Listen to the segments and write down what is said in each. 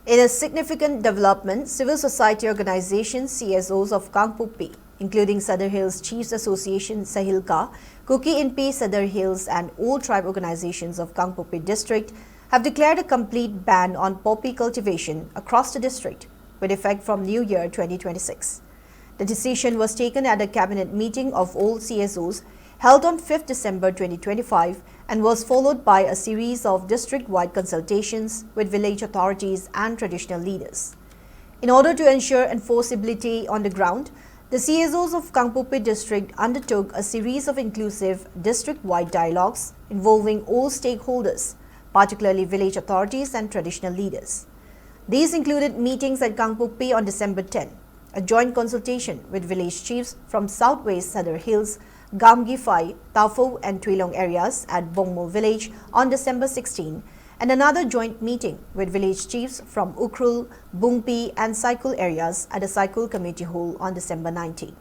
In a significant development, civil society organizations CSOs of KANGPOKPI, including Sadar Hills Chiefs Association Sahilka, Kuki Inpi Sadar Hills and all tribe organizations of KANGPOKPI district have declared a complete ban on poppy cultivation across the district with effect from New Year 2026. The decision was taken at a cabinet meeting of all CSOs held on 5th December 2025 and was followed by a series of district-wide consultations with village authorities and traditional leaders. In order to ensure enforceability on the ground, the CSOs of KANGPOKPI district undertook a series of inclusive district-wide dialogues involving all stakeholders, particularly village authorities and traditional leaders. These included meetings at KANGPOKPI on December 10, a joint consultation with village chiefs from Southwest Sadar Hills, Gamgifai, Tafo and Twilong areas at Bongmo village on December 16, and another joint meeting with village chiefs from Ukrul, Bungpi and Saikul areas at a Saikul community hall on December 19.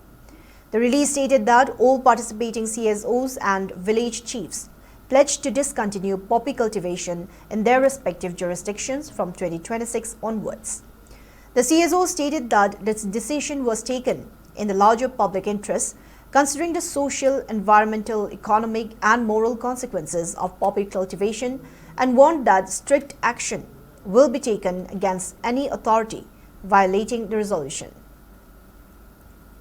The release stated that all participating CSOs and village chiefs pledged to discontinue poppy cultivation in their respective jurisdictions from 2026 onwards. The CSO stated that this decision was taken in the larger public interest, considering the social, environmental, economic and moral consequences of poppy cultivation, and warned that strict action will be taken against any authority violating the resolution.